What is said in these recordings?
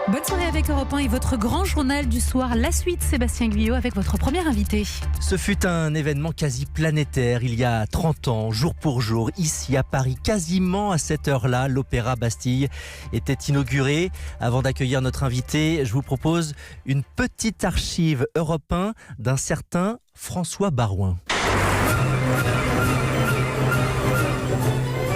Bonne soirée avec Europe 1 et votre grand journal du soir. La suite, Sébastien Guyot, avec votre premier invité. Ce fut un événement quasi planétaire il y a 30 ans, jour pour jour, ici à Paris. Quasiment à cette heure-là, l'Opéra Bastille était inauguré. Avant d'accueillir notre invité, je vous propose une petite archive Europe 1 d'un certain François Barouin.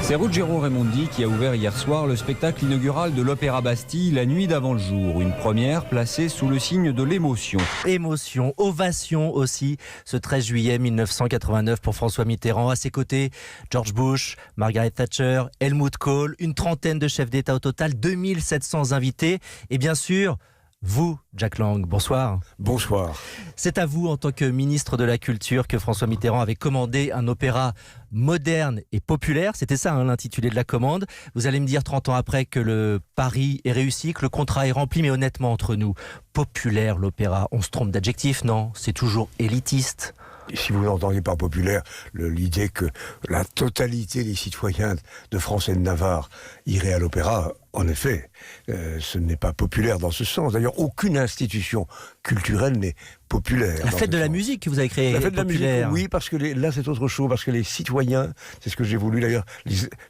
C'est Ruggero Raimondi qui a ouvert hier soir le spectacle inaugural de l'Opéra Bastille la nuit d'avant le jour. Une première placée sous le signe de l'émotion. Émotion, ovation aussi, ce 13 juillet 1989 pour François Mitterrand. À ses côtés, George Bush, Margaret Thatcher, Helmut Kohl, une trentaine de chefs d'État au total, 2700 invités et bien sûr, vous, Jack Lang, bonsoir. Bonsoir. C'est à vous, en tant que ministre de la Culture, que François Mitterrand avait commandé un opéra moderne et populaire. C'était ça, l'intitulé de la commande. Vous allez me dire 30 ans après que le pari est réussi, que le contrat est rempli, mais honnêtement, entre nous, populaire l'opéra, on se trompe d'adjectif, non? C'est toujours élitiste. Si vous entendez par populaire l'idée que la totalité des citoyens de France et de Navarre iraient à l'opéra, en effet, ce n'est pas populaire dans ce sens. D'ailleurs, aucune institution culturelle n'est populaire. La fête de la musique que vous avez créée. La fête de la musique, populaire. oui, parce que là c'est autre chose, parce que les citoyens, c'est ce que j'ai voulu d'ailleurs,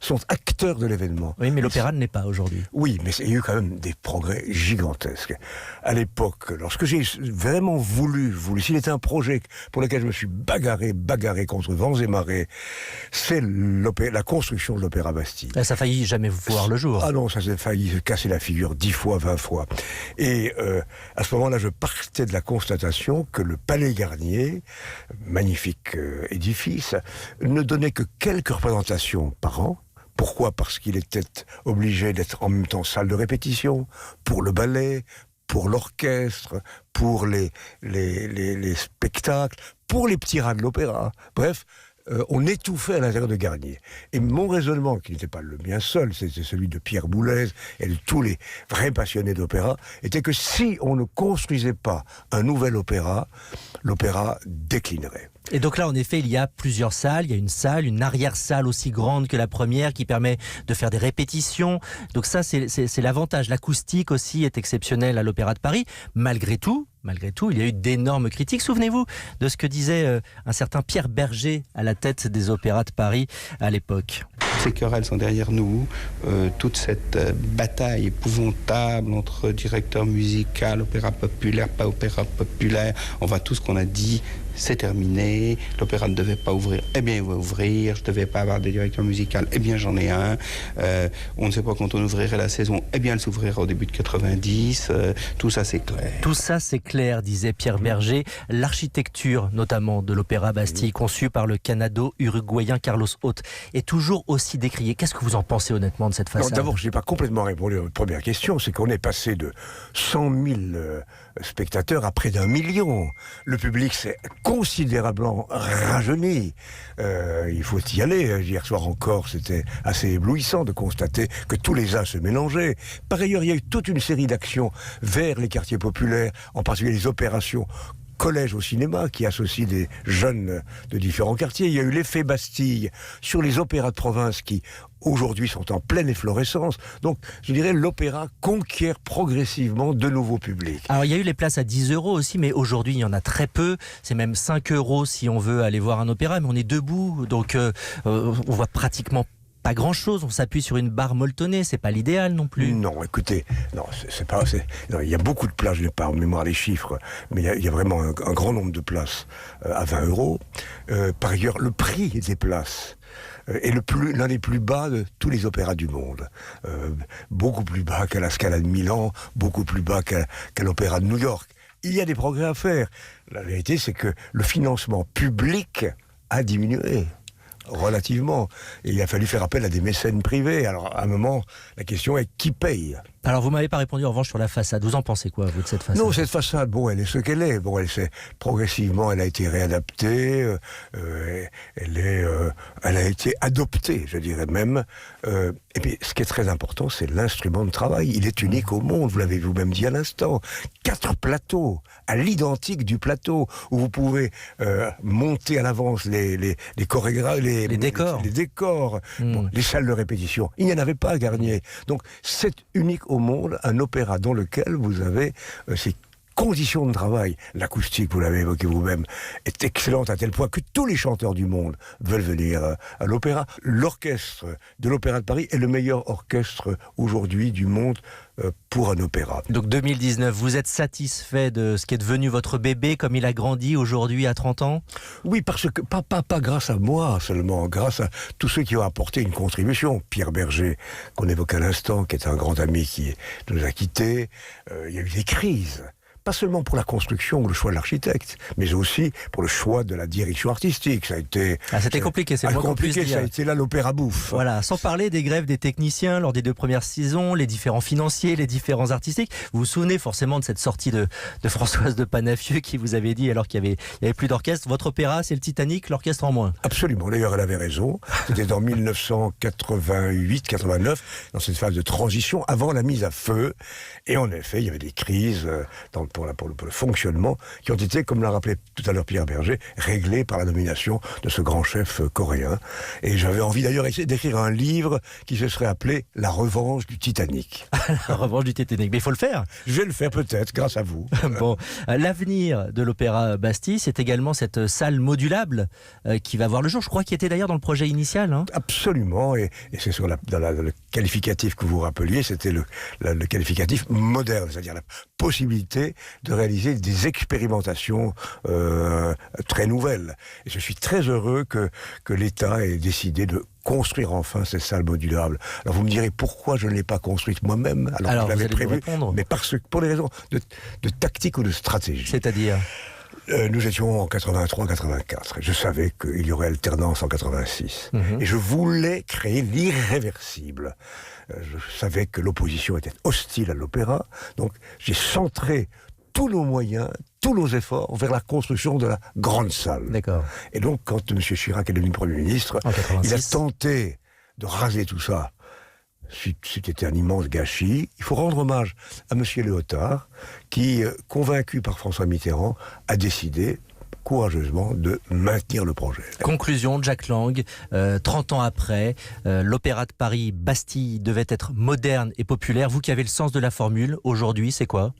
sont acteurs de l'événement. Oui, mais l'opéra ne l'est pas aujourd'hui. Oui, mais il y a eu quand même des progrès gigantesques. À l'époque, lorsque j'ai vraiment voulu, s'il était un projet pour lequel je me suis bagarré contre vents et marées, c'est la construction de l'Opéra Bastille. Ça a failli jamais voir le jour. Ah non, ça s'est failli se casser la figure 10 fois, 20 fois. Et à ce moment-là, je partais de la constatation que le Palais Garnier, magnifique édifice, ne donnait que quelques représentations par an. Pourquoi ? Parce qu'il était obligé d'être en même temps salle de répétition, pour le ballet, pour l'orchestre, pour les spectacles, pour les petits rats de l'opéra. Bref, on étouffait à l'intérieur de Garnier. Et mon raisonnement, qui n'était pas le mien seul, c'était celui de Pierre Boulez et de tous les vrais passionnés d'opéra, était que si on ne construisait pas un nouvel opéra, l'opéra déclinerait. Et donc là, en effet, il y a plusieurs salles. Il y a une arrière-salle aussi grande que la première qui permet de faire des répétitions. Donc ça, c'est l'avantage. L'acoustique aussi est exceptionnelle à l'Opéra de Paris. Malgré tout, il y a eu d'énormes critiques. Souvenez-vous de ce que disait un certain Pierre Berger à la tête des opéras de Paris à l'époque. Ces querelles sont derrière nous, toute cette bataille épouvantable entre directeur musical, opéra populaire, pas opéra populaire, tout ce qu'on a dit, c'est terminé, l'opéra ne devait pas ouvrir, eh bien il va ouvrir, je ne devais pas avoir de directeur musical, eh bien j'en ai un, on ne sait pas quand on ouvrirait la saison, eh bien elle s'ouvrira au début de 90, tout ça c'est clair. Tout ça c'est clair, disait Pierre Berger. L'architecture notamment de l'Opéra Bastille, conçue par le canado-uruguayen Carlos Haute, est toujours aussi décriée. Qu'est-ce que vous en pensez honnêtement de cette façade ? D'abord, je n'ai pas complètement répondu à votre première question, c'est qu'on est passé de 100 000 spectateurs à près d'1 million. Le public s'est considérablement rajeuni. Il faut y aller. Hier soir encore, c'était assez éblouissant de constater que tous les âges se mélangeaient. Par ailleurs, il y a eu toute une série d'actions vers les quartiers populaires, en particulier les opérations collège au cinéma qui associe des jeunes de différents quartiers. Il y a eu l'effet Bastille sur les opéras de province qui aujourd'hui sont en pleine efflorescence. Donc je dirais l'opéra conquiert progressivement de nouveaux publics. Alors il y a eu les places à 10 € aussi, mais aujourd'hui il y en a très peu. C'est même 5 € si on veut aller voir un opéra, mais on est debout, donc on voit pratiquement pas grand-chose, on s'appuie sur une barre molletonnée, c'est pas l'idéal non plus. Non, écoutez, il y a beaucoup de places, je n'ai pas en mémoire les chiffres, mais il y a vraiment un grand nombre de places à 20 €. Par ailleurs, le prix des places est l'un des plus bas de tous les opéras du monde. Beaucoup plus bas qu'à la Scala de Milan, beaucoup plus bas qu'à l'Opéra de New York. Il y a des progrès à faire. La vérité, c'est que le financement public a diminué. Relativement. Et il a fallu faire appel à des mécènes privés. Alors, à un moment, la question est qui paye ? Alors, vous m'avez pas répondu en revanche sur la façade. Vous en pensez quoi, vous, de cette façade ? Non, cette façade, elle est ce qu'elle est. Progressivement, elle a été réadaptée. Elle a été adoptée, je dirais même. Et puis, ce qui est très important, c'est l'instrument de travail. Il est unique au monde, vous l'avez vous-même dit à l'instant. 4 plateaux, à l'identique du plateau, où vous pouvez monter à l'avance les chorégraphes, Les décors. Les décors, bon, les salles de répétition. Il n'y en avait pas à Garnier. Donc c'est unique au monde, un opéra dans lequel vous avez ces conditions de travail. L'acoustique, vous l'avez évoqué vous-même, est excellente à tel point que tous les chanteurs du monde veulent venir à l'opéra. L'orchestre de l'Opéra de Paris est le meilleur orchestre aujourd'hui du monde pour un opéra. Donc 2019, vous êtes satisfait de ce qui est devenu votre bébé, comme il a grandi aujourd'hui à 30 ans? Oui, parce que pas grâce à moi seulement, grâce à tous ceux qui ont apporté une contribution. Pierre Berger, qu'on évoque à l'instant, qui est un grand ami qui nous a quittés. Il y a eu des crises. Pas seulement pour la construction ou le choix de l'architecte, mais aussi pour le choix de la direction artistique. Ça a été... c'était compliqué, c'est le moins qu'on puisse dire. Ça a été là l'opéra bouffe. Voilà, sans parler des grèves des techniciens lors des 2 premières saisons, les différents financiers, les différents artistiques. Vous vous souvenez forcément de cette sortie de Françoise de Panafieux qui vous avait dit, alors qu'il y avait plus d'orchestre, votre opéra c'est le Titanic, l'orchestre en moins. Absolument, d'ailleurs elle avait raison. C'était en 1988-89, dans cette phase de transition, avant la mise à feu. Et en effet, il y avait des crises pour le fonctionnement, qui ont été, comme l'a rappelé tout à l'heure Pierre Berger, réglés par la nomination de ce grand chef coréen. Et j'avais envie d'ailleurs d'écrire un livre qui se serait appelé « La revanche du Titanic ». La revanche du Titanic, mais il faut le faire. Je vais le faire peut-être, grâce à vous. Bon, l'avenir de l'Opéra Bastille, c'est également cette salle modulable qui va voir le jour. Je crois qu'il était d'ailleurs dans le projet initial. Hein. Absolument, et c'est sur le qualificatif que vous rappeliez, c'était le qualificatif moderne, c'est-à-dire la possibilité de réaliser des expérimentations très nouvelles. Et je suis très heureux que l'État ait décidé de construire enfin cette salle modulable. Alors vous me direz pourquoi je ne l'ai pas construite moi-même, alors que je l'avais prévu, mais pour des raisons de tactique ou de stratégie. C'est-à-dire nous étions en 83-84. Je savais qu'il y aurait alternance en 86. Et je voulais créer l'irréversible. Je savais que l'opposition était hostile à l'opéra. Donc j'ai centré tous nos moyens, tous nos efforts vers la construction de la grande salle. D'accord. Et donc, quand M. Chirac est devenu Premier ministre, il a tenté de raser tout ça. C'était un immense gâchis. Il faut rendre hommage à M. Léotard, qui, convaincu par François Mitterrand, a décidé courageusement de maintenir le projet. Conclusion, Jack Lang, 30 ans après, l'Opéra de Paris Bastille devait être moderne et populaire. Vous qui avez le sens de la formule, aujourd'hui, c'est quoi ?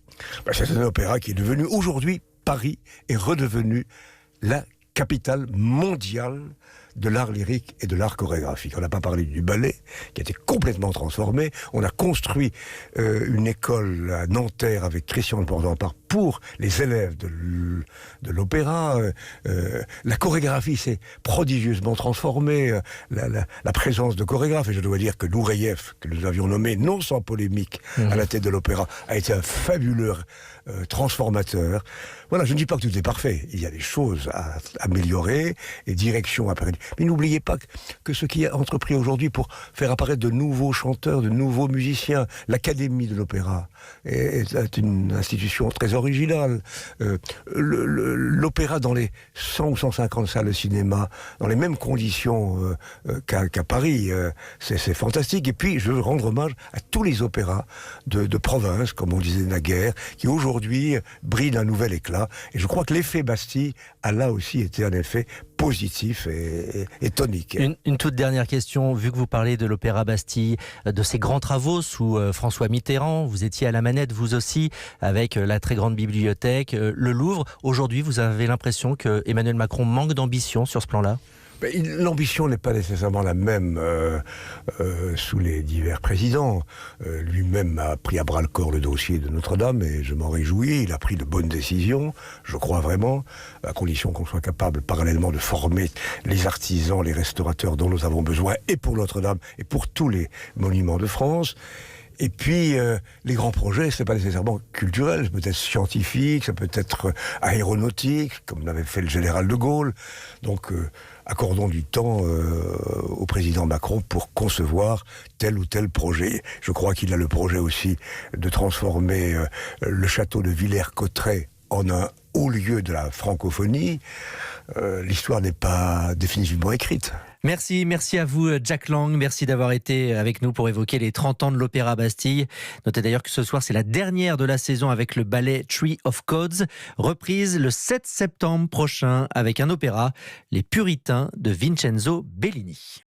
C'est un opéra qui est devenu, aujourd'hui, Paris est redevenu la capitale mondiale de l'art lyrique et de l'art chorégraphique. On n'a pas parlé du ballet, qui a été complètement transformé. On a construit une école à Nanterre avec Christian de Portampart pour les élèves de l'opéra. La chorégraphie s'est prodigieusement transformée. La présence de chorégraphes, et je dois dire que Nureyev, que nous avions nommé, non sans polémique, à la tête de l'opéra, a été un fabuleux transformateur. Voilà, je ne dis pas que tout est parfait. Il y a des choses à améliorer, et directions à prendre. Mais n'oubliez pas que ce qui est entrepris aujourd'hui pour faire apparaître de nouveaux chanteurs, de nouveaux musiciens, l'Académie de l'Opéra est une institution très originale. L'opéra dans les 100 ou 150 salles de cinéma, dans les mêmes conditions qu'à Paris, c'est fantastique. Et puis, je veux rendre hommage à tous les opéras de province, comme on disait naguère, qui aujourd'hui brillent d'un nouvel éclat. Et je crois que l'effet Bastille a là aussi été un effet positif et tonique. Une toute dernière question, vu que vous parlez de l'Opéra Bastille, de ses grands travaux sous François Mitterrand, vous étiez à la manette vous aussi, avec la très grande bibliothèque, le Louvre. Aujourd'hui, vous avez l'impression que Emmanuel Macron manque d'ambition sur ce plan-là ? L'ambition n'est pas nécessairement la même sous les divers présidents. Lui-même a pris à bras-le-corps le dossier de Notre-Dame et je m'en réjouis. Il a pris de bonnes décisions, je crois vraiment, à condition qu'on soit capable parallèlement de former les artisans, les restaurateurs dont nous avons besoin, et pour Notre-Dame et pour tous les monuments de France. Et puis, les grands projets, c'est pas nécessairement culturel, ça peut être scientifique, ça peut être aéronautique, comme l'avait fait le général de Gaulle. Donc, accordons du temps au président Macron pour concevoir tel ou tel projet. Je crois qu'il a le projet aussi de transformer le château de Villers-Cotterêts en un haut lieu de la francophonie. L'histoire n'est pas définitivement écrite. Merci à vous Jack Lang, merci d'avoir été avec nous pour évoquer les 30 ans de l'Opéra Bastille. Notez d'ailleurs que ce soir c'est la dernière de la saison avec le ballet Tree of Codes, reprise le 7 septembre prochain avec un opéra, Les Puritains de Vincenzo Bellini.